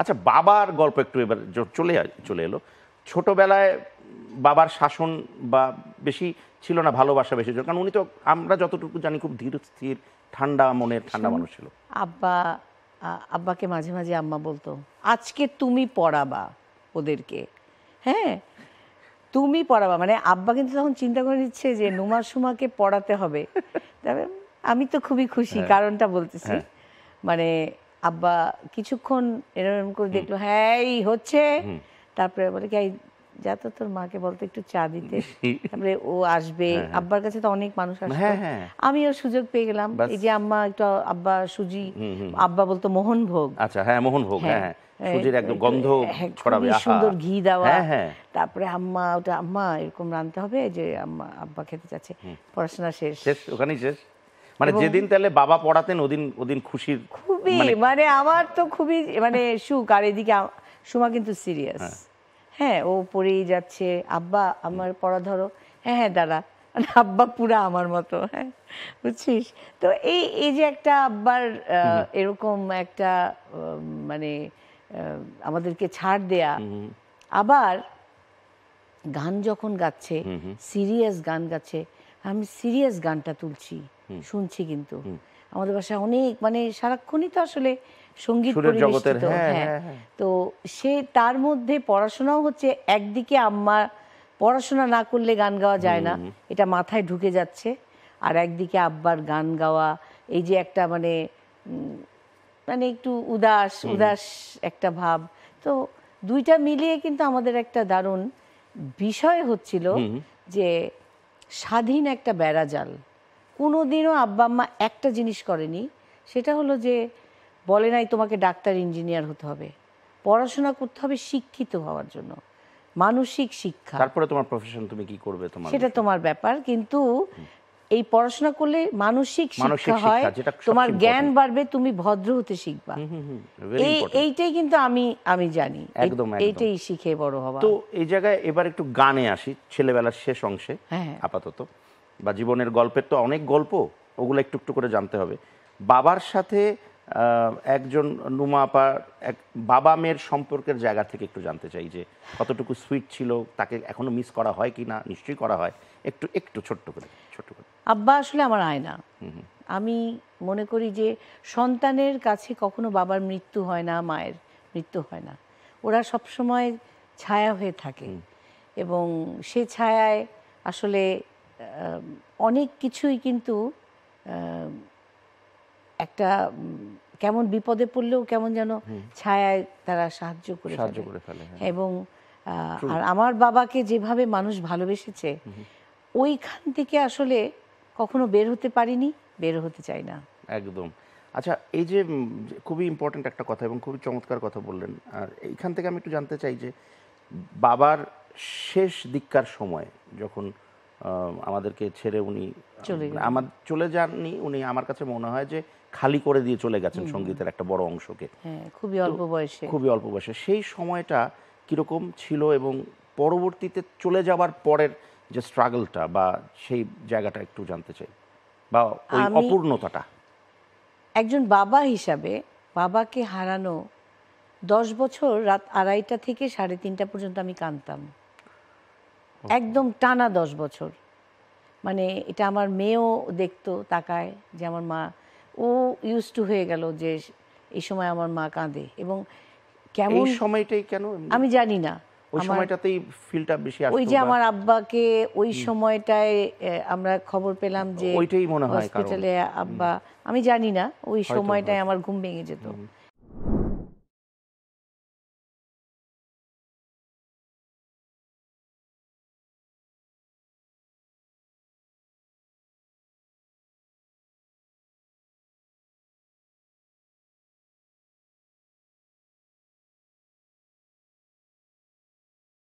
আচ্ছা, বাবার গল্প একটু এবার চলে এলো। ছোটবেলায় বাবার শাসন বা বেশি ছিল না, ভালোবাসা বেশি ছিল, কারণ উনি তো আমরা যতটুকু জানি খুব ধীর স্থির ঠান্ডা মনের ঠান্ডা মানুষ ছিল। আব্বা আব্বাকে মাঝে মাঝে আম্মা বলতো, আজকে তুমি পড়াবা ওদেরকে, হ্যাঁ তুমি পড়াবা। মানে আব্বা কিন্তু তখন চিন্তা করে নিচ্ছে যে নুমা সুমাকে পড়াতে হবে। তবে আমি তো খুবই খুশি, কারণটা বলতেছি। মানে আব্বা কিছুক্ষণ এরকম করে দেখলো, হ্যাঁ এই হচ্ছে, তারপরে বলে কি যা তো তোর মাকে বলতো একটু চা দিতে, তারপরে ও আসবে। আব্বার কাছে তো অনেক মানুষ আসতো, আমিও সুযোগ পেয়ে গেলাম। এই যে আম্মা একটু আব্বা সুজি, আব্বা বলতো মোহনভোগ। আচ্ছা, হ্যাঁ মোহনভোগ, হ্যাঁ সুজির একদম গন্ধ ছড়াবে, সুন্দর ঘি দেওয়া। তারপরে আম্মা ওটা আম্মা এরকম রাঁধতে হবে, যে আম্মা আব্বা খেতে চাচ্ছে। পড়াশোনা শেষ, ওখানেই শেষ। মানে যেদিন তাহলে বাবা পড়াতেন ওদিন খুশির খুবই, মানে আমার তো খুবই মানে সুখ। আর এদিকে সুমা কিন্তু সিরিয়াস, হ্যাঁ ও পড়েই যাচ্ছে, আব্বা আমার পড়া ধরো, হ্যাঁ হ্যাঁ দাঁড়া। আব্বা পুরা আমার মতো, হ্যাঁ বুঝছিস তো। এই যে একটা আব্বার এরকম একটা মানে আমাদেরকে ছাড় দেয়া। আবার গান যখন গাচ্ছে, সিরিয়াস গান গাচ্ছে, আমি সিরিয়াস গানটা তুলছি, শুনছি। কিন্তু আমাদের বাসায় অনেক মানে সারাক্ষণই তো আসলে সঙ্গীত পরিবেশিত, হ্যাঁ। তো সে তার মধ্যে পড়াশোনাও হচ্ছে, একদিকে আম্মা পড়াশোনা না করলে গান গাওয়া যায় না, এটা মাথায় ঢুকে যাচ্ছে, আর একদিকে আব্বার গান গাওয়া, এই যে একটা মানে মানে একটু উদাস উদাস একটা ভাব। তো দুইটা মিলিয়ে কিন্তু আমাদের একটা দারুণ বিষয় হচ্ছিল যে স্বাধীন একটা বেড়াজাল। কোনোদিনও আব্বা আম্মা একটা জিনিস করেনি, সেটা হলো যে বলে নাই তোমাকে ডাক্তার ইঞ্জিনিয়ার হতে হবে, পড়াশোনা করতে হবে শিক্ষিত হওয়ার জন্য, মানসিক শিক্ষা। তারপরে তোমার প্রফেশন তুমি কি করবে সেটা তোমার ব্যাপার, কিন্তু এই পড়াশোনা করলে মানসিক শিক্ষা হয়, তোমার জ্ঞান বাড়বে, তুমি ভদ্র হতে শিখবা। এইটাই কিন্তু আমি জানি, এইটাই শিখে বড় হওয়া। তো এই জায়গায় এবার একটু গানে আসি, ছেলেবেলার শেষ অংশে আপাতত, বা জীবনের গল্পের তো অনেক গল্প, ওগুলো একটু একটু করে জানতে হবে। বাবার সাথে একজন নুমা আপার বাবা মেয়ের সম্পর্কের জায়গা থেকে একটু জানতে চাই, যে কতটুকু সুইট ছিল, তাকে এখনো মিস করা হয় কি না? নিশ্চয়ই করা হয়, একটু একটু ছোট্ট করে। আব্বা আসলে আমার আয়না। আমি মনে করি যে সন্তানের কাছে কখনো বাবার মৃত্যু হয় না, মায়ের মৃত্যু হয় না, ওরা সবসময় ছায়া হয়ে থাকে, এবং সে ছায়ায় আসলে অনেক কিছুই কিন্তু একটা কেমন বিপদে পড়লেও কেমন যেন ছায়ায় তারা সাহায্য করে ফেলে। এবং আর আমার বাবাকে যেভাবে মানুষ ভালোবেসেছে, ওইখান থেকে আসলে কখনো বের হতে পারিনি, বের হতে চাই না একদম। আচ্ছা, এই যে খুবই ইম্পর্ট্যান্ট একটা কথা এবং খুবই চমৎকার কথা বললেন। আর এইখান থেকে আমি একটু জানতে চাই যে বাবার শেষ দিককার সময় যখন আমাদেরকে ছেড়ে উনি চলে যাননি, উনি আমার কাছে মনে হয় যে খালি করে দিয়ে চলে গেছেন সঙ্গীতের একটা বড় অংশকে, খুবই অল্প বয়সে। সেই সময়টা কিরকম ছিল, এবং পরবর্তীতে চলে যাবার পরের যে স্ট্রাগলটা বা সেই জায়গাটা একটু জানতে চাই, বা ওই অপূর্ণতাটা। একজন বাবা হিসাবে বাবাকে হারানো 10 বছর রাত 2:30 থেকে 3:30 পর্যন্ত আমি কাঁদতাম, একদম টানা 10 বছর। মানে এটা আমার মেয়েও দেখতো, তাকায় যে আমার মা, ও ইউজ টু হয়ে গেল যে এই সময় আমার মা কাঁদে। এবং কেমন সময়টাই কেন আমি জানি না, ওই সময়টাতেই ফিলটা বেশি আসতো। ওই যে আমার আব্বাকে ওই সময়টায় আমরা খবর পেলাম যে ওইটাই মনে হয় হসপিটালে আব্বা, আমি জানি না, ওই সময়টায় আমার ঘুম ভেঙে যেত।